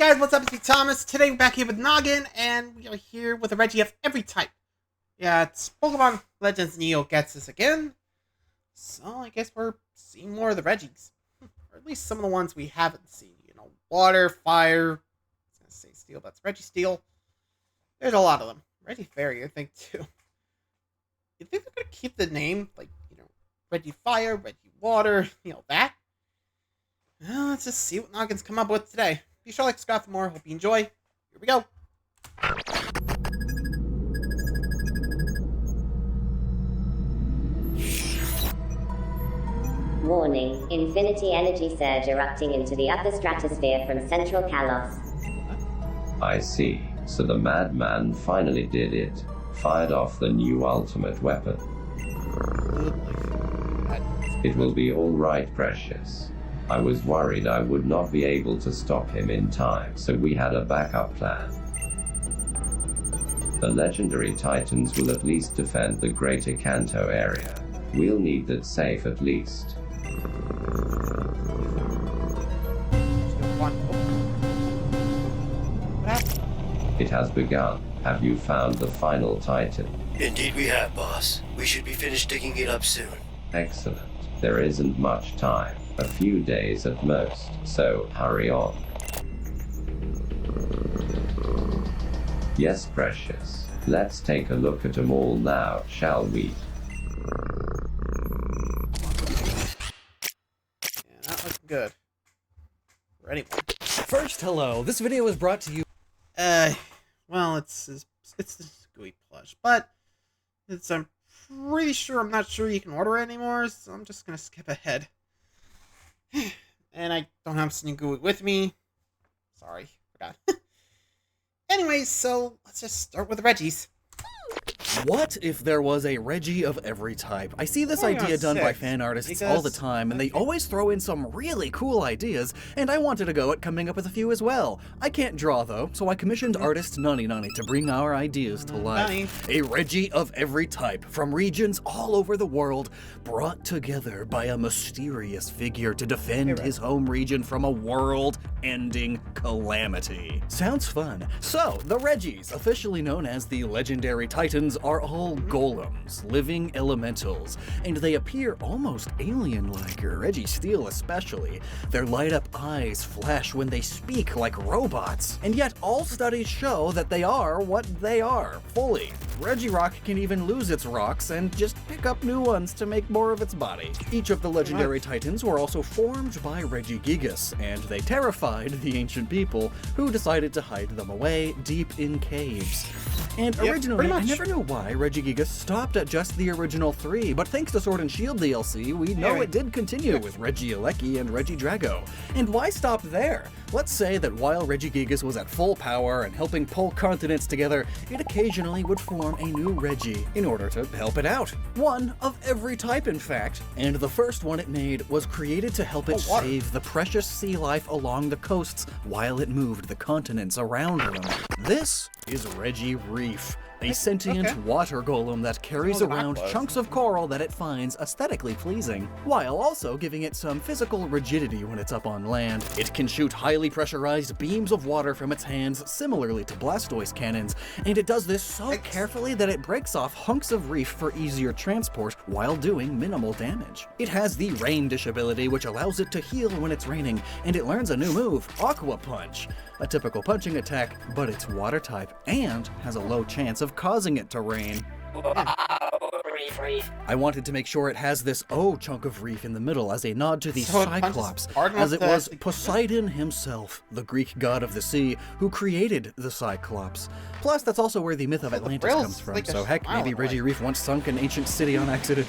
guys, what's up? It's me, Thomas. Today we're back here with Gnoggin, and we are here with a Regi of every type. Yeah, it's Pokémon Legends Neo Ghetsis again. So I guess we're seeing more of the Regis. Or at least some of the ones we haven't seen. You know, water, fire. I was going to say steel, that's Regi Steel. There's a lot of them. Regi Fairy, I think, too. You think they're going to keep the name? Like, you know, Regi Fire, Regi Water, you know, that? Well, let's just see what Noggin's come up with today. Be sure to like, subscribe for more. Hope you enjoy. Here we go. Warning, infinity energy surge erupting into the upper stratosphere from central Kalos. I see. So the madman finally did it. Fired off the new ultimate weapon. It will be all right, Precious. I was worried I would not be able to stop him in time, so we had a backup plan. The legendary Titans will at least defend the Greater Kanto area. We'll need that safe at least. It has begun. Have you found the final Titan? Indeed we have, boss. We should be finished digging it up soon. Excellent. There isn't much time. A few days at most, so hurry on. Yes, Precious. Let's take a look at them all now, shall we? Yeah, that looks good. Ready? First, hello. This video is brought to you. Well, it's the Scooby plush, but I'm pretty sure I'm not sure you can order it anymore, so I'm just gonna skip ahead. And I don't have Sneagoo with me. Sorry, forgot. Anyways, so let's just start with the Regis. What if there was a Regi of every type? I see this idea done by fan artists all the time, and they always throw in some really cool ideas, and I wanted to go at coming up with a few as well. I can't draw though, so I commissioned artist Nani to bring our ideas to life. A Regi of every type, from regions all over the world, brought together by a mysterious figure to defend his home region from a world-ending calamity. Sounds fun. So, the Regis, officially known as the legendary Titans, are all golems, living elementals, and they appear almost alien-like, Regi Steel especially. Their light-up eyes flash when they speak like robots, and yet all studies show that they are what they are, fully. Regirock can even lose its rocks and just pick up new ones to make more of its body. Each of the legendary Titans were also formed by Regigigas, and they terrified the ancient people, who decided to hide them away deep in caves. And originally, I never knew why Regigigas stopped at just the original 3, but thanks to Sword and Shield DLC, we know it did continue with Regieleki and Regidrago. And why stop there? Let's say that while Regigigas was at full power and helping pull continents together, it occasionally would form a new Regi in order to help it out. One of every type, in fact. And the first one it made was created to help it save the precious sea life along the coasts while it moved the continents around them. This is Regi Reef, a sentient water golem that carries around chunks of coral that it finds aesthetically pleasing, while also giving it some physical rigidity when it's up on land. It can shoot highly pressurized beams of water from its hands, similarly to Blastoise cannons, and it does this so carefully that it breaks off hunks of reef for easier transport while doing minimal damage. It has the Rain Dish ability, which allows it to heal when it's raining, and it learns a new move, Aqua Punch, a typical punching attack, but it's water type and has a low chance of causing it to rain. I wanted to make sure it has this chunk of reef in the middle as a nod to the Cyclops, as it was Poseidon himself, the Greek god of the sea, who created the Cyclops. Plus, that's also where the myth of Atlantis comes from, so heck, maybe Regi Reef once sunk an ancient city on accident.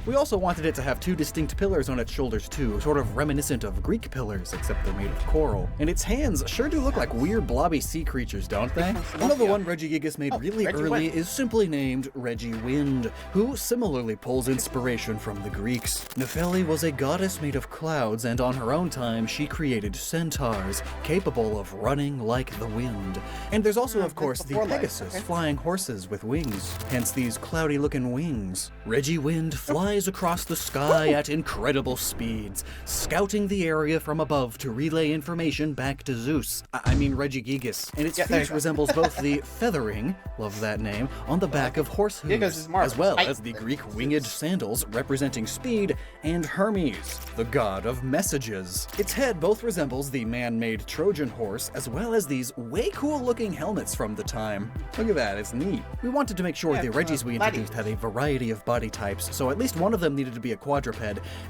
We also wanted it to have two distinct pillars on its shoulders too, sort of reminiscent of Greek pillars, except they're made of coral. And its hands sure do look like weird blobby sea creatures, don't they? Another one Regigigas made really early is simply named Regi Wind, who similarly pulls inspiration from the Greeks. Nepheli was a goddess made of clouds, and on her own time she created centaurs, capable of running like the wind. And there's also, of course, the Pegasus, flying horses with wings, hence these cloudy looking wings. Regi Wind wind flies across the sky at incredible speeds, scouting the area from above to relay information back to Zeus. I mean Regigigas, and its face resembles both the feathering, love that name, on the back of horse hooves, as well as the Greek winged sandals representing speed, and Hermes, the god of messages. Its head both resembles the man-made Trojan horse, as well as these way cool-looking helmets from the time. Look at that, it's neat. We wanted to make sure the Regis we introduced had a variety of body types, so at least one of them needed to be a quadruped,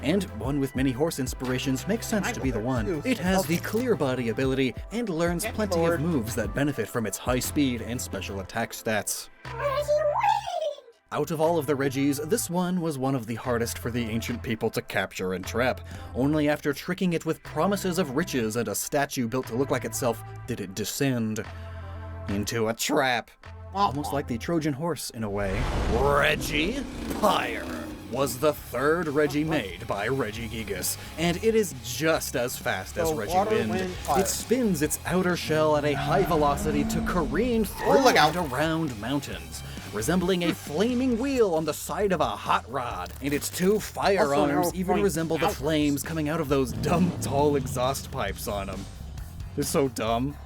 and one with many horse inspirations makes sense to be the one. It has the clear body ability and learns plenty of moves that benefit from its high speed and special attack stats. Out of all of the Regis, this one was one of the hardest for the ancient people to capture and trap. Only after tricking it with promises of riches and a statue built to look like itself did it descend into a trap. Almost like the Trojan horse in a way. Regi Pyre was the third Regi made by Regigigas, and it is just as fast as Regiwind. It spins its outer shell at a high velocity to careen through and around mountains, resembling a flaming wheel on the side of a hot rod. And its two fire arms even resemble the flames coming out of those dumb tall exhaust pipes on them. They're so dumb.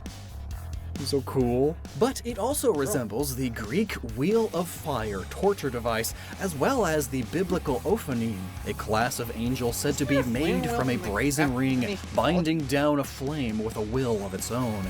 So cool. But it also resembles the Greek Wheel of Fire torture device, as well as the biblical Ophanim, a class of angel said to be made from a brazen ring, binding down a flame with a will of its own.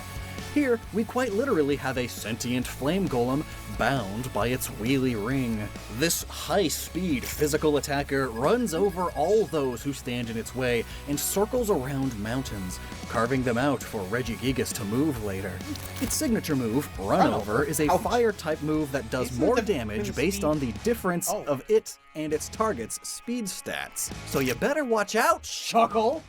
Here, we quite literally have a sentient flame golem bound by its wheelie ring. This high-speed physical attacker runs over all those who stand in its way and circles around mountains, carving them out for Regigigas to move later. Its signature move, Run Over, is a fire-type move that does more damage based on the difference of it and its target's speed stats. So you better watch out, Shuckle!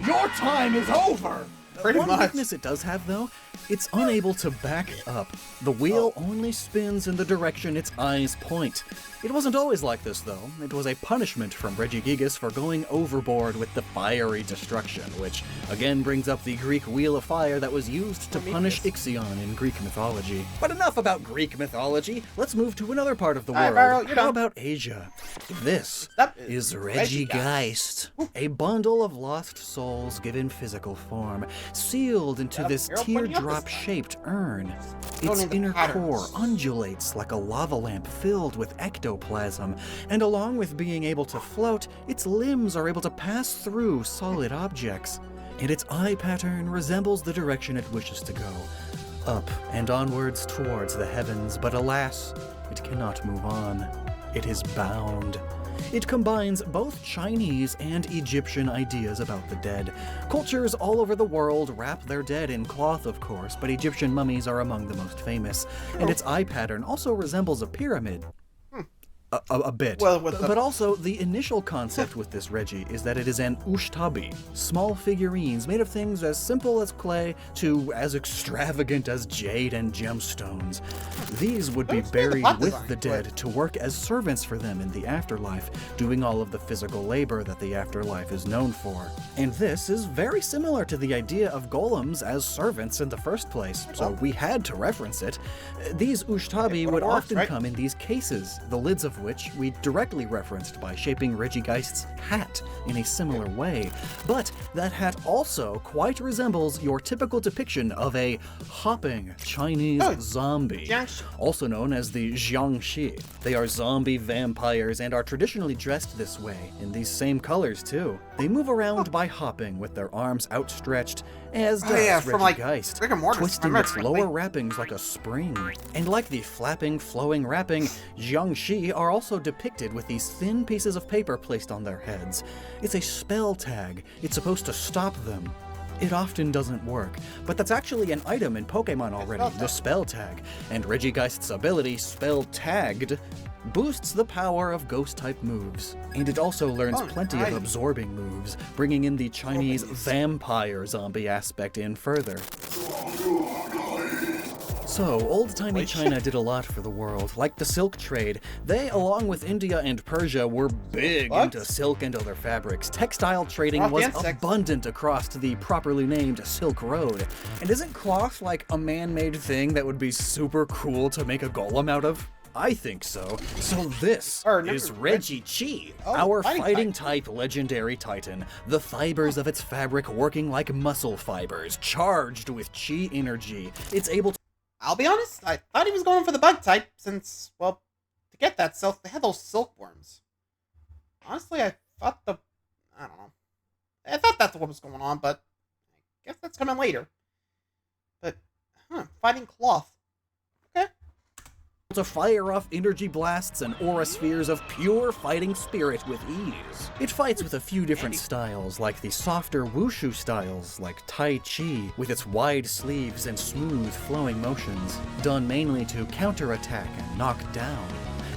Your time is over! One weakness it does have, though, it's unable to back up. The wheel only spins in the direction its eyes point. It wasn't always like this, though. It was a punishment from Regigigas for going overboard with the fiery destruction, which again brings up the Greek Wheel of Fire that was used to punish Ixion in Greek mythology. But enough about Greek mythology. Let's move to another part of the world. How about Asia? This is Regigeist, a bundle of lost souls given physical form, sealed into this teardrop-shaped urn. Its inner core undulates like a lava lamp filled with ectoplasm, and along with being able to float, its limbs are able to pass through solid objects. And its eye pattern resembles the direction it wishes to go, up and onwards towards the heavens, but alas, it cannot move on. It is bound. It combines both Chinese and Egyptian ideas about the dead. Cultures all over the world wrap their dead in cloth, of course, but Egyptian mummies are among the most famous, and its eye pattern also resembles a pyramid. A bit. But also, the initial concept with this Regi is that it is an ushtabi, small figurines made of things as simple as clay to as extravagant as jade and gemstones. These would be buried with the dead to work as servants for them in the afterlife, doing all of the physical labor that the afterlife is known for. And this is very similar to the idea of golems as servants in the first place, so we had to reference it. These ushtabi would often come in these cases, the lids of which we directly referenced by shaping Regigeist's hat in a similar way. But that hat also quite resembles your typical depiction of a hopping Chinese zombie, also known as the Jiangshi. They are zombie vampires and are traditionally dressed this way, in these same colors too. They move around by hopping with their arms outstretched, as does Regigeist, twisting its lower wrappings like a spring. And like the flapping, flowing wrapping, Jiangshi are also depicted with these thin pieces of paper placed on their heads. It's a spell tag. It's supposed to stop them. It often doesn't work, but that's actually an item in Pokémon already, the spell tag, and Regigeist's ability, Spell Tagged, boosts the power of ghost-type moves. And it also learns plenty of absorbing moves, bringing in the Chinese vampire zombie aspect in further. So, old-timey China did a lot for the world. Like the silk trade, they, along with India and Persia, were big into silk and other fabrics. Textile trading was abundant across the properly named Silk Road. And isn't cloth like a man-made thing that would be super cool to make a golem out of? I think so. So this is Regi, Oh, our fighting type legendary titan. The fibers of its fabric working like muscle fibers, charged with chi energy. It's able to... I'll be honest, I thought he was going for the bug type since, well, to get that silk, they had those silkworms. Honestly, I thought I don't know. I thought that's what was going on, but I guess that's coming later. But, fighting cloth. Okay. to fire off energy blasts and aura spheres of pure fighting spirit with ease. It fights with a few different styles, like the softer wushu styles, like Tai Chi, with its wide sleeves and smooth flowing motions, done mainly to counterattack and knock down.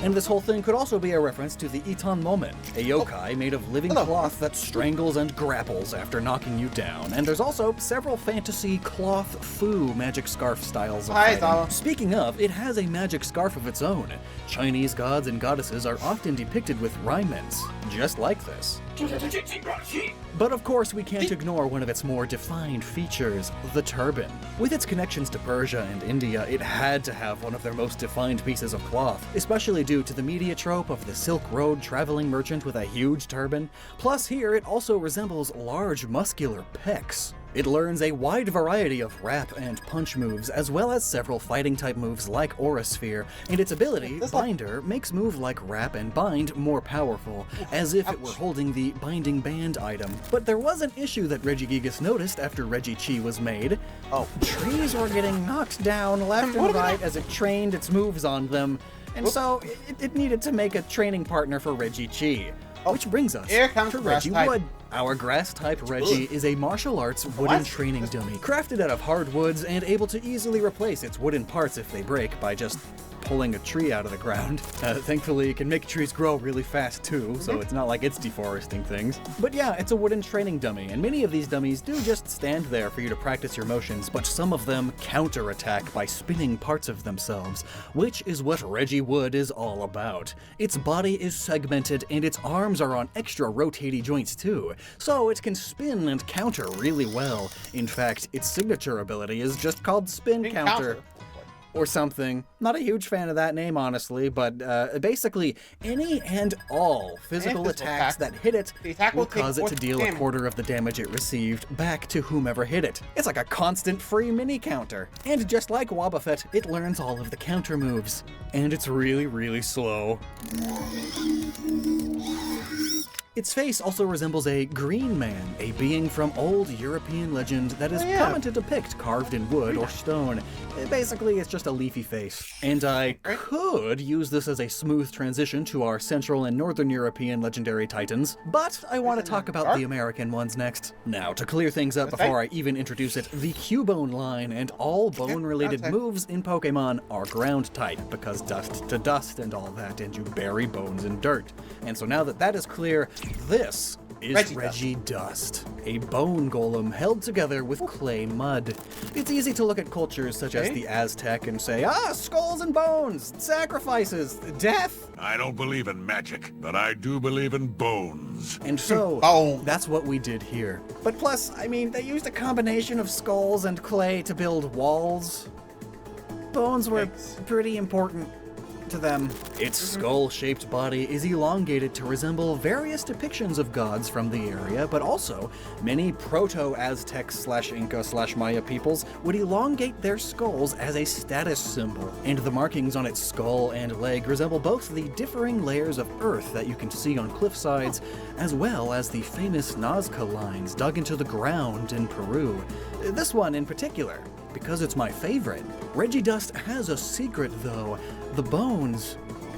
And this whole thing could also be a reference to the Iton Moment, a yokai made of living cloth that strangles and grapples after knocking you down. And there's also several fantasy cloth fu magic scarf styles of fighting. Speaking of, it has a magic scarf of its own. Chinese gods and goddesses are often depicted with raiments, just like this. But of course, we can't ignore one of its more defined features, the turban. With its connections to Persia and India, it had to have one of their most defined pieces of cloth, especially due to the media trope of the Silk Road traveling merchant with a huge turban. Plus here, it also resembles large muscular pecs. It learns a wide variety of wrap and punch moves, as well as several fighting-type moves like Aura Sphere, and its ability, Binder, makes moves like Wrap and Bind more powerful, as if it were holding the Binding Band item. But there was an issue that Regigigas noticed after Regi was made. Trees were getting knocked down left and right as it trained its moves on them, and so it needed to make a training partner for Regi. Which brings us to Regi Wood. Our grass-type Regi is a martial arts wooden training dummy, crafted out of hardwoods and able to easily replace its wooden parts if they break by just pulling a tree out of the ground. Thankfully, it can make trees grow really fast too, so it's not like it's deforesting things. But yeah, it's a wooden training dummy, and many of these dummies do just stand there for you to practice your motions, but some of them counterattack by spinning parts of themselves, which is what Regi Wood is all about. Its body is segmented, and its arms are on extra rotating joints too, so it can spin and counter really well. In fact, its signature ability is just called Spin Counter. Or something. Not a huge fan of that name, honestly, but basically, any and all physical attacks that hit it will cause it to deal a quarter of the damage it received back to whomever hit it. It's like a constant free mini counter. And just like Wobbuffet, it learns all of the counter moves. And it's really, really slow. Its face also resembles a green man, a being from old European legend that is common to depict carved in wood or stone. Basically, it's just a leafy face. And I could use this as a smooth transition to our Central and Northern European legendary titans, but I want to talk about the American ones next. Now, to clear things up before I even introduce it, the Cubone line and all bone-related moves in Pokemon are ground type, because dust to dust and all that, and you bury bones in dirt. And so now that that is clear, this is Regi Dust, a bone golem held together with clay mud. It's easy to look at cultures such as the Aztec and say, skulls and bones, sacrifices, death. I don't believe in magic, but I do believe in bones. And so, that's what we did here. But plus, I mean, they used a combination of skulls and clay to build walls. Bones were pretty important to them. Its skull-shaped body is elongated to resemble various depictions of gods from the area, but also many proto-Aztec/Inca/Maya peoples would elongate their skulls as a status symbol, and the markings on its skull and leg resemble both the differing layers of earth that you can see on cliffsides, as well as the famous Nazca lines dug into the ground in Peru. This one in particular, because it's my favorite. Regi Dust has a secret, though. The bones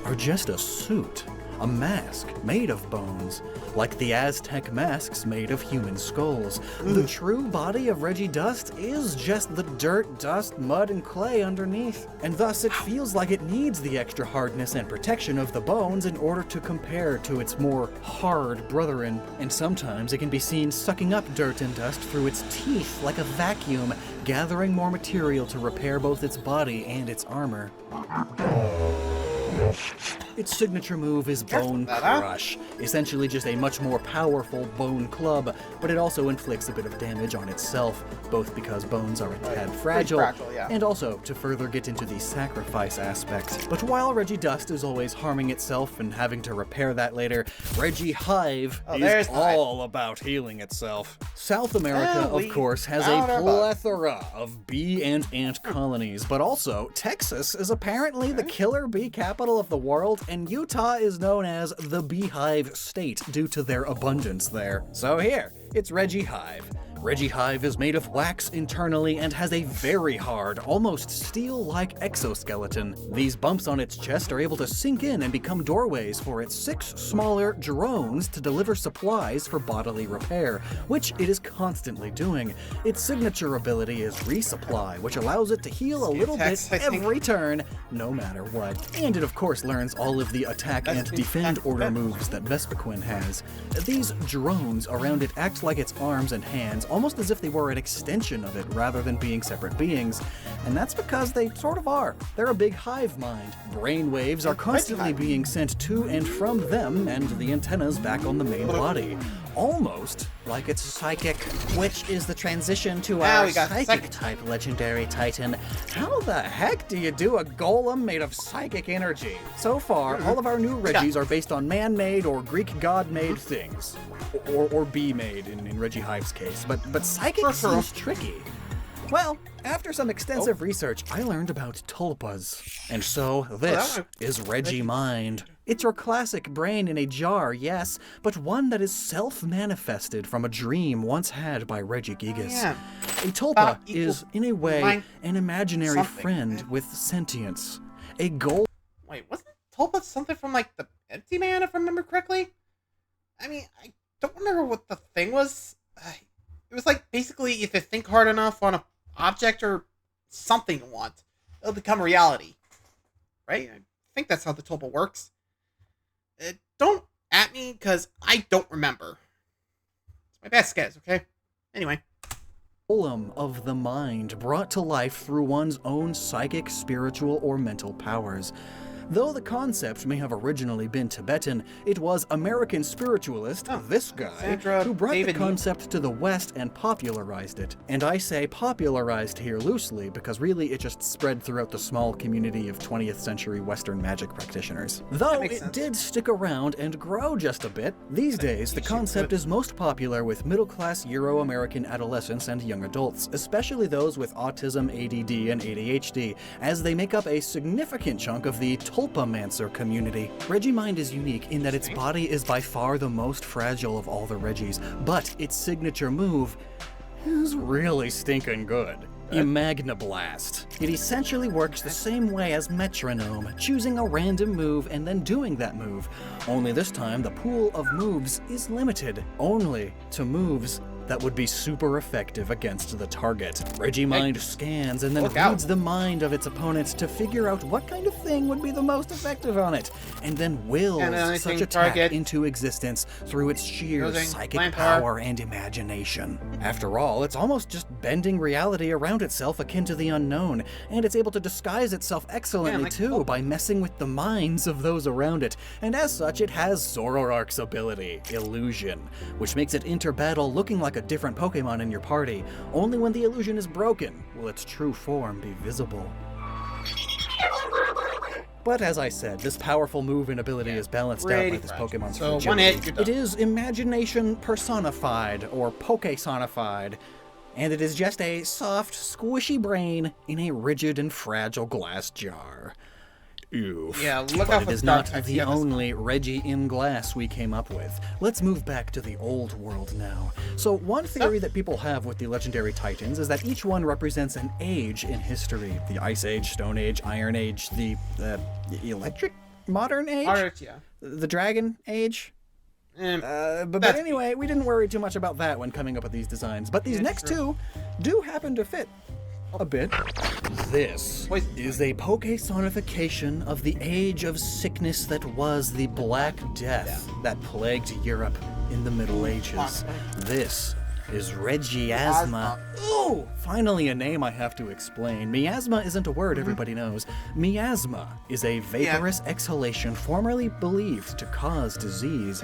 are just a suit, a mask made of bones, like the Aztec masks made of human skulls. The true body of Regi Dust is just the dirt, dust, mud, and clay underneath, and thus it feels like it needs the extra hardness and protection of the bones in order to compare to its more hard brethren, and sometimes it can be seen sucking up dirt and dust through its teeth like a vacuum, gathering more material to repair both its body and its armor. Its signature move is Bone Crush, essentially just a much more powerful bone club, but it also inflicts a bit of damage on itself, both because bones are a tad fragile, and also to further get into the sacrifice aspect. But while Regidust is always harming itself and having to repair that later, Regihive is all about healing itself. South America, of course, has a plethora of bee and ant colonies, but also Texas is apparently the killer bee capital of the world, and Utah is known as the Beehive State due to their abundance there. So here, it's Regihive. Regihive is made of wax internally and has a very hard, almost steel-like exoskeleton. These bumps on its chest are able to sink in and become doorways for its 6 smaller drones to deliver supplies for bodily repair, which it is constantly doing. Its signature ability is Resupply, which allows it to heal a little bit every turn, no matter what. And it of course learns all of the attack and defend order moves that Vespiquen has. These drones around it act like its arms and hands, almost as if they were an extension of it rather than being separate beings. And that's because they sort of are. They're a big hive mind. Brain waves are constantly being sent to and from them and the antennas back on the main body. Almost like it's psychic, which is the transition to our psychic type legendary titan. How the heck do you do a golem made of psychic energy? So far, all of our new Regis are based on man-made or Greek god-made things. Or bee-made in Regihive's case, but psychic seems tricky. Well, after some extensive research, I learned about tulpas. And so this is Regimind. It's your classic brain in a jar, yes, but one that is self-manifested from a dream once had by Regigigas. Yeah. A tulpa is, in a way, an imaginary friend with sentience. A goal. Wait, wasn't tulpa something from like the Empty Man, if I remember correctly? I mean, I don't remember what the thing was. It was like basically if you think hard enough on an object or something you want, it'll become reality. Right? I think that's how the tulpa works. Don't at me, because I don't remember. It's my best guess, okay? Anyway. Golem of the mind, brought to life through one's own psychic, spiritual, or mental powers. Though the concept may have originally been Tibetan, it was American spiritualist, this guy, who brought the concept to the West and popularized it. And I say popularized here loosely, because really it just spread throughout the small community of 20th century Western magic practitioners. Though it did stick around and grow just a bit, these days the concept is most popular with middle-class Euro-American adolescents and young adults, especially those with autism, ADD, and ADHD, as they make up a significant chunk of the Tulpamancer community. Regimind is unique in that its body is by far the most fragile of all the Regis, but its signature move is really stinking good. Imagnablast. It essentially works the same way as Metronome, choosing a random move and then doing that move. Only this time the pool of moves is limited only to moves that would be super effective against the target. Regimind scans and then reads the mind of its opponent to figure out what kind of thing would be the most effective on it, and then wills such attack into existence through its sheer psychic power and imagination. After all, it's almost just bending reality around itself akin to the unknown, and it's able to disguise itself excellently too by messing with the minds of those around it, and as such it has Zoroark's ability, Illusion, which makes it enter battle looking like a different Pokemon in your party. Only when the illusion is broken will its true form be visible. But as I said, this powerful move and ability is balanced out by this Pokemon's fragility. It is imagination personified, or Pokesonified, and it is just a soft, squishy brain in a rigid and fragile glass jar. Oof. Yeah, look but it is not the only Regi in glass we came up with. Let's move back to the old world now. So one theory that people have with the legendary titans is that each one represents an age in history. The Ice Age, Stone Age, Iron Age, the Electric Modern Age? The Dragon Age? But anyway, we didn't worry too much about that when coming up with these designs. But these next two do happen to fit a bit. This is a Pokesonification of the age of sickness that was the Black Death that plagued Europe in the Middle Ages. This is Regiasma. Oh, finally a name I have to explain. Miasma isn't a word everybody knows. Miasma is a vaporous exhalation formerly believed to cause disease.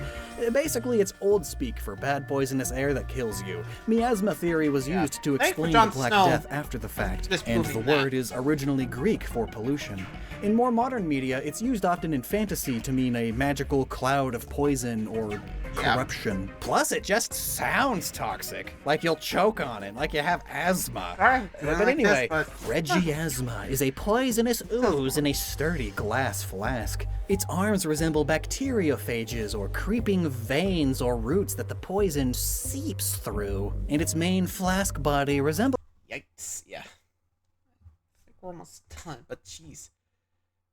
Basically, it's old speak for bad poisonous air that kills you. Miasma theory was used to explain the Black Death after the fact, and the word is originally Greek for pollution. In more modern media, it's used often in fantasy to mean a magical cloud of poison or corruption. Plus, it just sounds toxic. Like you'll choke on it, like you have asthma. But anyway, Regiasma is a poisonous ooze in a sturdy glass flask. Its arms resemble bacteriophages or creeping veins or roots that the poison seeps through, and its main flask body resembles... Yikes, yeah. I think we're almost done, but jeez.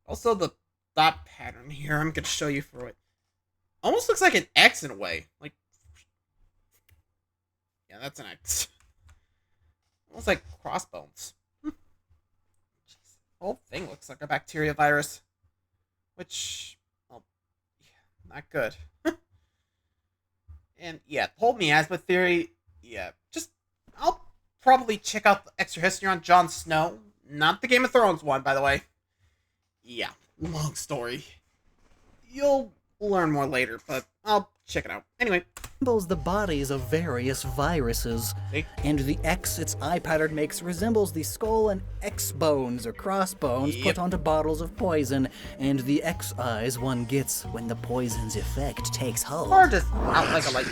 Also, the dot pattern here, I'm going to show you through it. Almost looks like an X in a way. Like, yeah, that's an X. Almost like crossbones. Jeez. The whole thing looks like a bacteria virus. Which, well, yeah, not good. And yeah, the whole miasma theory, yeah, just, I'll probably check out the extra history on Jon Snow. Not the Game of Thrones one, by the way. Yeah, long story. You'll learn more later, but I'll check it out. Anyway. Resembles the bodies of various viruses. And the X its eye pattern makes resembles the skull and X bones or crossbones put onto bottles of poison, and the X eyes one gets when the poison's effect takes hold. Or just out like a light.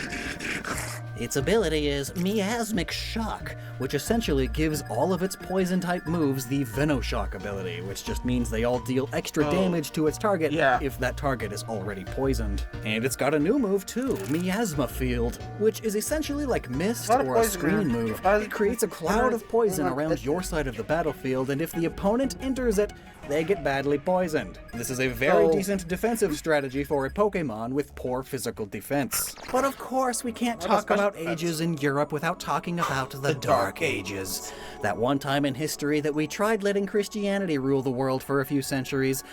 Its ability is Miasmic Shock, which essentially gives all of its poison-type moves the Venoshock ability, which just means they all deal extra damage to its target if that target is already poisoned. And it's got a new move too, Miasma Field, which is essentially like Mist or a screen move. It creates a cloud of poison around your side of the battlefield, and if the opponent enters it, they get badly poisoned. This is a very decent defensive strategy for a Pokémon with poor physical defense. But of course, we can't talk about ages in Europe without talking about the Dark Ages. That one time in history that we tried letting Christianity rule the world for a few centuries.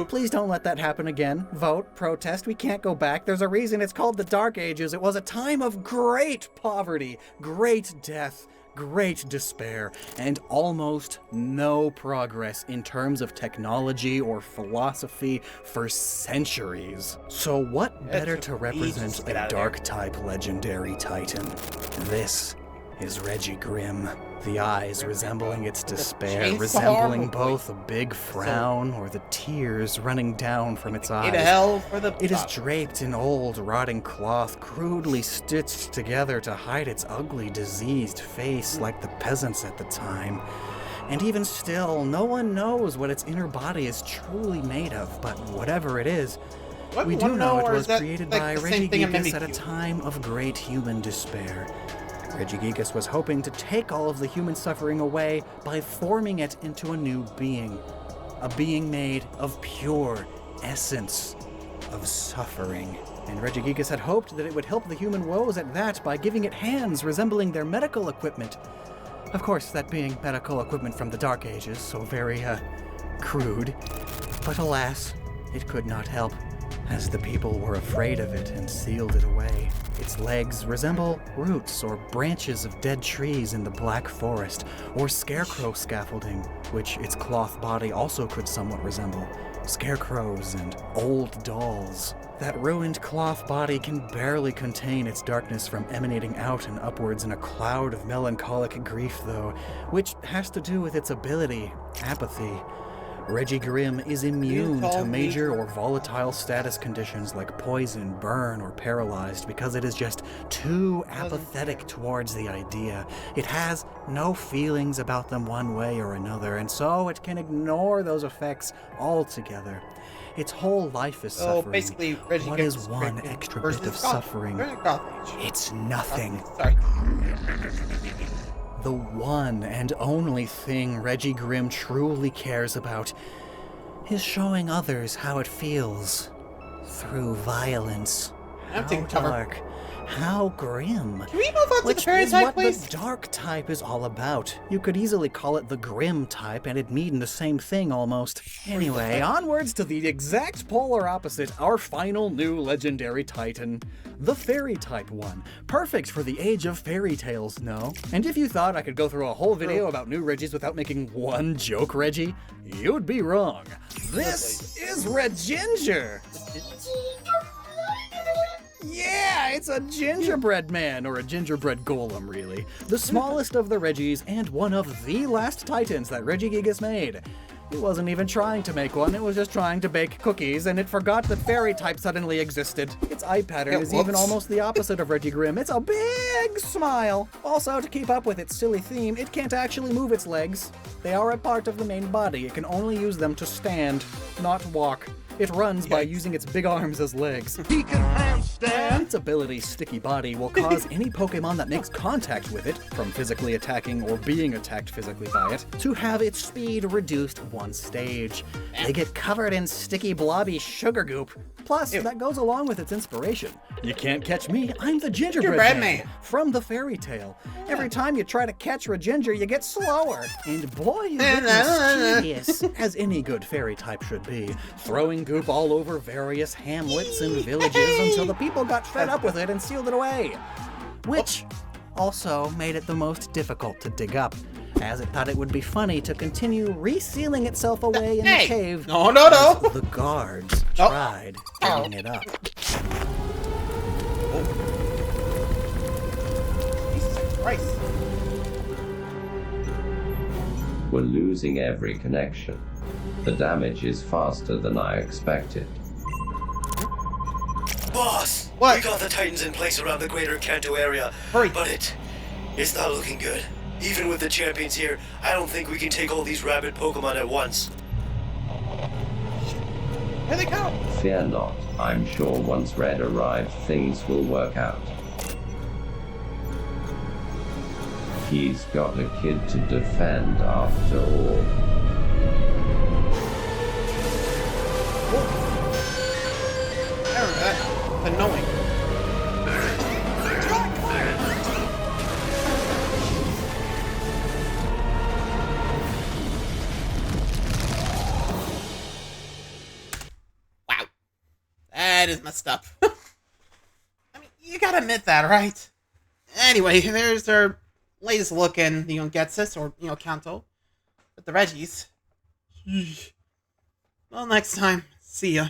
Please don't let that happen again. Vote, protest, we can't go back. There's a reason it's called the Dark Ages. It was a time of great poverty, great death, great despair, and almost no progress in terms of technology or philosophy for centuries. So what better to represent a Dark-type legendary titan? This is Regi Grimm. The eyes resembling its despair, resembling both a big frown or the tears running down from its eyes. It is draped in old, rotting cloth, crudely stitched together to hide its ugly, diseased face like the peasants at the time. And even still, no one knows what its inner body is truly made of, but whatever it is, we do know it was created by Regigigas at a time of great human despair. Regigigas was hoping to take all of the human suffering away by forming it into a new being. A being made of pure essence of suffering. And Regigigas had hoped that it would help the human woes at that by giving it hands resembling their medical equipment. Of course, that being medical equipment from the Dark Ages, so very, crude. But alas, it could not help, as the people were afraid of it and sealed it away. Its legs resemble roots or branches of dead trees in the Black Forest, or scarecrow scaffolding, which its cloth body also could somewhat resemble. Scarecrows and old dolls. That ruined cloth body can barely contain its darkness from emanating out and upwards in a cloud of melancholic grief, though, which has to do with its ability, apathy. Regi Grimm is immune to major or volatile status conditions like poison, burn, or paralyzed because it is just too apathetic towards the idea. It has no feelings about them one way or another, and so it can ignore those effects altogether. Its whole life is suffering. Basically, Regi what is one extra bit of suffering? It's nothing. Sorry. The one and only thing Regi Grimm truly cares about is showing others how it feels through violence. How dark How grim. Can we move on to the Which fairy is type, what please? the dark type is all about. You could easily call it the grim type, and it'd mean the same thing almost. Anyway, onwards to the exact polar opposite, our final new legendary titan. The fairy type one. Perfect for the age of fairy tales, no? And if you thought I could go through a whole video about new Regis without making one joke Regi, you'd be wrong. This is Reginger! Yeah, it's a gingerbread man, or a gingerbread golem, really. The smallest of the Regis, and one of the last titans that Regigigas made. It wasn't even trying to make one, it was just trying to bake cookies, and it forgot that fairy type suddenly existed. Its eye pattern is even almost the opposite of Regigrim. It's a big smile. Also, to keep up with its silly theme, it can't actually move its legs. They are a part of the main body. It can only use them to stand, not walk. It runs by using its big arms as legs. He can handstand. Its ability, Sticky Body, will cause any Pokemon that makes contact with it, from physically attacking or being attacked physically by it, to have its speed reduced one stage. They get covered in sticky, blobby sugar goop. Plus, that goes along with its inspiration. You can't catch me, I'm the gingerbread man. From the fairy tale. Every time you try to catch Reginger, you get slower. And boy, you get mischievous, as any good fairy type should be, throwing goop all over various hamlets and villages until the people got fed up with it and sealed it away. Which also made it the most difficult to dig up, as it thought it would be funny to continue resealing itself away in the cave. No. As the guards tried digging it up. Jesus Christ. We're losing every connection. The damage is faster than I expected. Boss! What? We got the Titans in place around the greater Kanto area, Hurry. but it's not looking good. Even with the champions here, I don't think we can take all these rabid Pokemon at once. Here they come. Fear not, I'm sure once Red arrives, things will work out. He's got a kid to defend after all. I remember that. Annoying. Wow. That is messed up. I mean, you gotta admit that, right? Anyway, there's our latest look in, Ghetsis, or, Kanto. With the Regis. Well, next time. See ya.